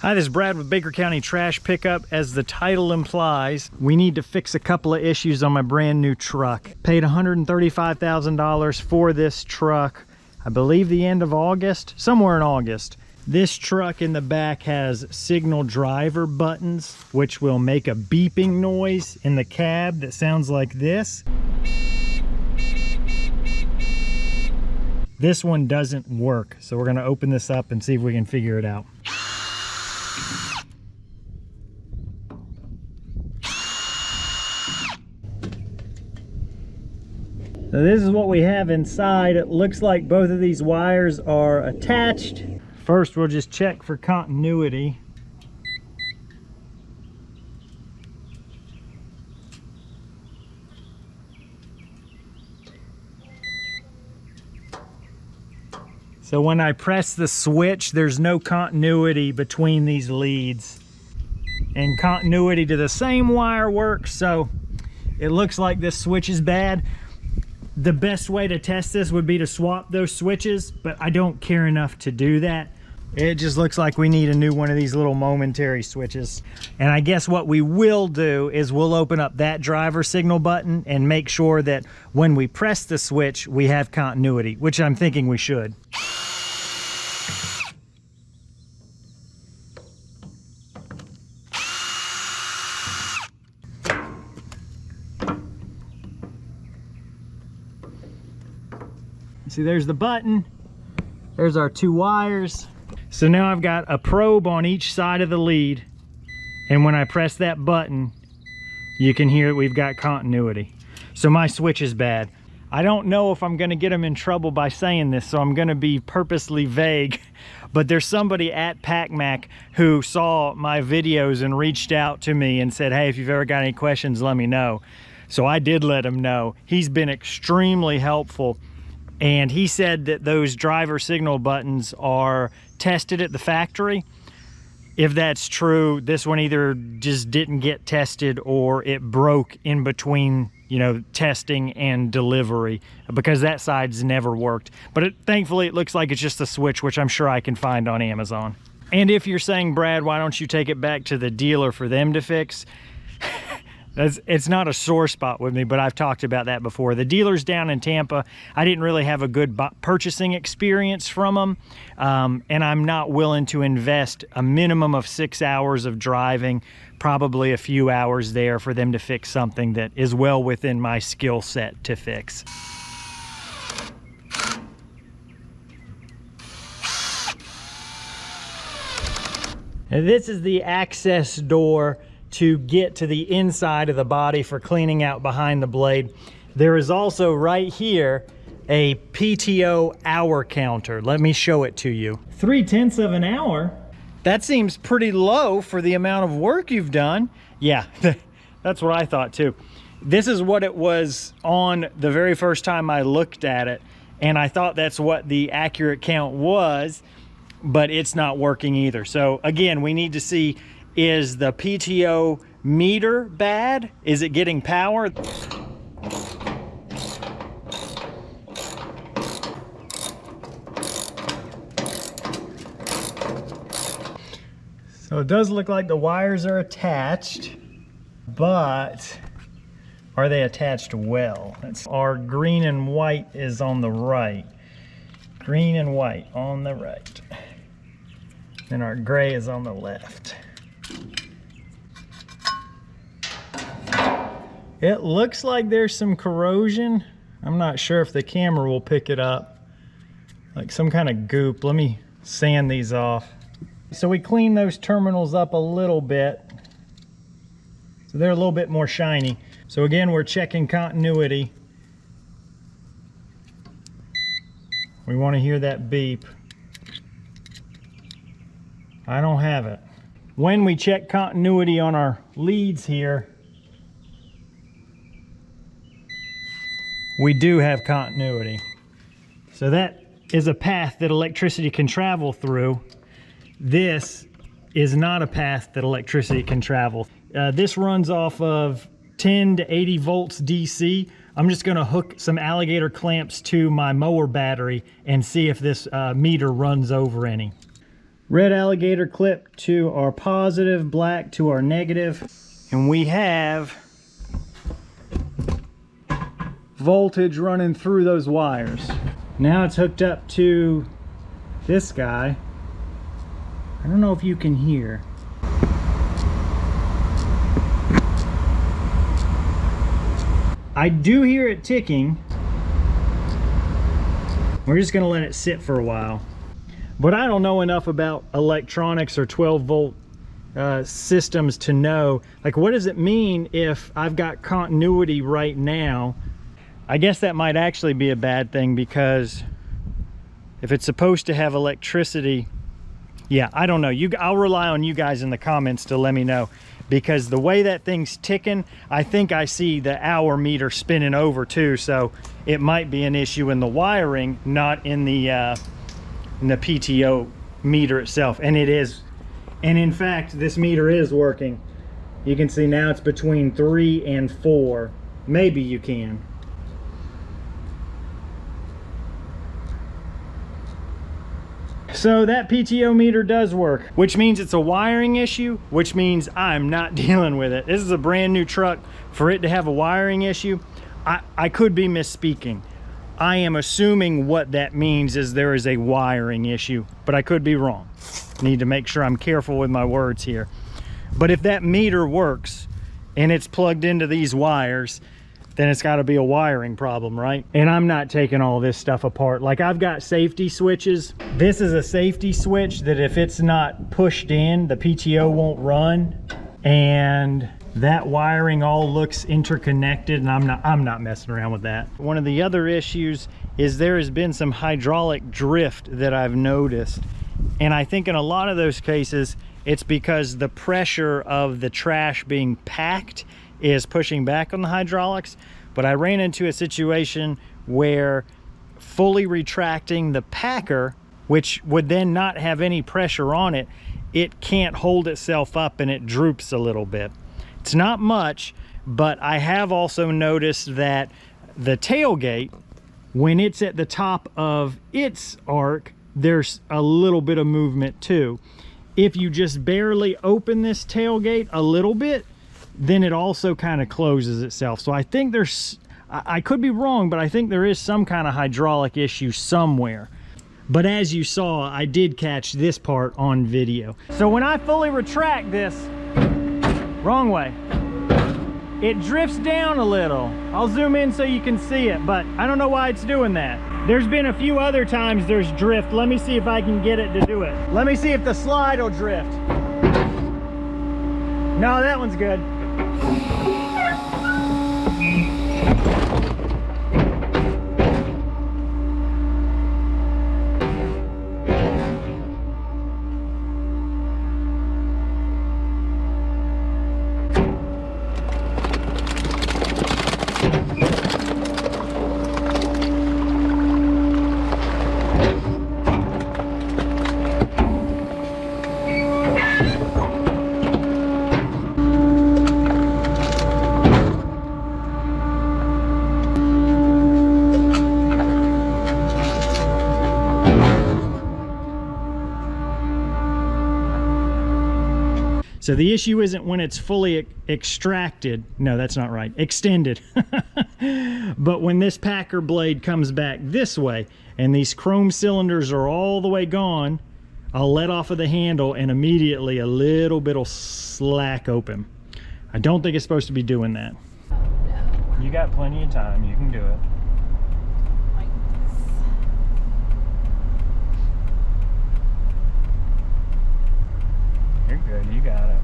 Hi, this is Brad with Baker County Trash Pickup. As the title implies, we need to fix a couple of issues on my brand new truck. Paid $135,000 for this truck, I believe the end of August, somewhere in August. This truck in the back has signal driver buttons, which will make a beeping noise in the cab that sounds like this. This one doesn't work, so we're gonna open this up and see if we can figure it out. So this is what we have inside. It looks like both of these wires are attached. First, we'll just check for continuity. So when I press the switch, there's no continuity between these leads. And continuity to the same wire works, so it looks like this switch is bad. The best way to test this would be to swap those switches, but I don't care enough to do that. It just looks like we need a new one of these little momentary switches. And I guess what we will do is we'll open up that driver signal button and make sure that when we press the switch, we have continuity, which I'm thinking we should. See, there's the button. There's our two wires. So now I've got a probe on each side of the lead, and when I press that button, you can hear we've got continuity. So my switch is bad. I don't know if I'm gonna get them in trouble by saying this, so I'm gonna be purposely vague, but there's somebody at Pac-Mac who saw my videos and reached out to me and said, hey, if you've ever got any questions, let me know. So I did let him know. He's been extremely helpful. And he said that those driver signal buttons are tested at the factory. If that's true, this one either just didn't get tested or it broke in between, you know, testing and delivery, because that side's never worked. But thankfully, it looks like it's just a switch, which I'm sure I can find on Amazon. And if you're saying, Brad, why don't you take it back to the dealer for them to fix? It's not a sore spot with me, but I've talked about that before. The dealers down in Tampa, I didn't really have a good purchasing experience from them, and I'm not willing to invest a minimum of 6 hours of driving, probably a few hours there, for them to fix something that is well within my skill set to fix. And this is the access door to get to the inside of the body for cleaning out behind the blade. There is also right here a PTO hour counter. Let me show it to you. 3/10 of an hour? That seems pretty low for the amount of work you've done. Yeah, that's what I thought too. This is what it was on the very first time I looked at it, and I thought that's what the accurate count was, but it's not working either. So again, we need to see, is the PTO meter bad? Is it getting power? So it does look like the wires are attached, but are they attached well? Our green and white is on the right. Green and white on the right. And our gray is on the left. It looks like there's some corrosion. I'm not sure if the camera will pick it up. Like some kind of goop. Let me sand these off. So we clean those terminals up a little bit, so they're a little bit more shiny. So again, we're checking continuity. We want to hear that beep. I don't have it. When we check continuity on our leads here, we do have continuity. So that is a path that electricity can travel through. This is not a path that electricity can travel. This runs off of 10 to 80 volts DC. I'm just gonna hook some alligator clamps to my mower battery and see if this meter runs over any. Red alligator clip to our positive, black to our negative, and we have voltage running through those wires. Now it's hooked up to this guy. I don't know if you can hear. I do hear it ticking. We're just gonna let it sit for a while. But I don't know enough about electronics or 12 volt systems to know, like, what does it mean if I've got continuity right now? I guess that might actually be a bad thing, because if it's supposed to have electricity, yeah, I don't know. I'll rely on you guys in the comments to let me know, because the way that thing's ticking, I think I see the hour meter spinning over too, so it might be an issue in the wiring, not in the PTO meter itself. And it is, and in fact this meter is working. You can see now it's between 3 and 4. Maybe you can. So that PTO meter does work, which means it's a wiring issue, which means I'm not dealing with it. This is a brand new truck. For it to have a wiring issue, I could be misspeaking. I am assuming what that means is there is a wiring issue, but I could be wrong. Need to make sure I'm careful with my words here. But if that meter works and it's plugged into these wires, then it's got to be a wiring problem, right? And I'm not taking all this stuff apart. Like, I've got safety switches. This is a safety switch that if it's not pushed in, the PTO won't run. And that wiring all looks interconnected, and I'm not messing around with that. One of the other issues is there has been some hydraulic drift that I've noticed. And I think in a lot of those cases, it's because the pressure of the trash being packed is pushing back on the hydraulics. But I ran into a situation where fully retracting the packer, which would then not have any pressure on it, it can't hold itself up and it droops a little bit. It's not much, but I have also noticed that the tailgate, when it's at the top of its arc, there's a little bit of movement too. If you just barely open this tailgate a little bit, then it also kind of closes itself. So I think there's, I could be wrong, but I think there is some kind of hydraulic issue somewhere. But as you saw, I did catch this part on video. So when I fully retract this, wrong way, it drifts down a little. I'll zoom in so you can see it, but I don't know why it's doing that. There's been a few other times there's drift. Let me see if I can get it to do it. Let me see if the slide will drift. No, that one's good. So the issue isn't when it's fully extracted. No, that's not right. Extended. But when this packer blade comes back this way and these chrome cylinders are all the way gone, I'll let off of the handle and immediately a little bit will slack open. I don't think it's supposed to be doing that. You got plenty of time. You can do it. You're good, you got it.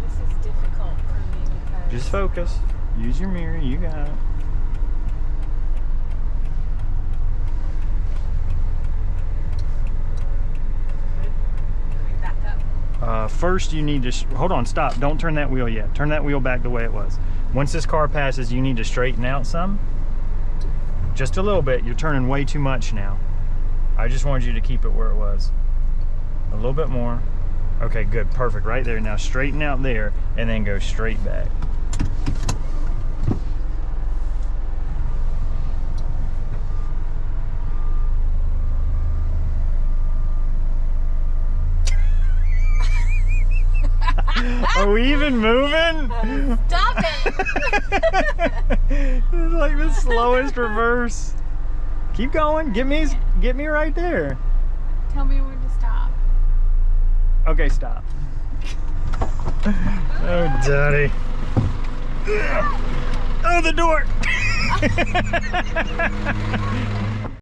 This is difficult for me because... Just focus. Use your mirror, you got it. Back up. First you need to, hold on, stop. Don't turn that wheel yet. Turn that wheel back the way it was. Once this car passes, you need to straighten out some. Just a little bit. You're turning way too much now. I just wanted you to keep it where it was. A little bit more. Okay, good, perfect, right there. Now straighten out there and then go straight back. we even moving? Stop it! It's like the slowest reverse. Keep going. Get me right there. Tell me when to stop. Okay, stop. Oh, daddy. Oh, the door.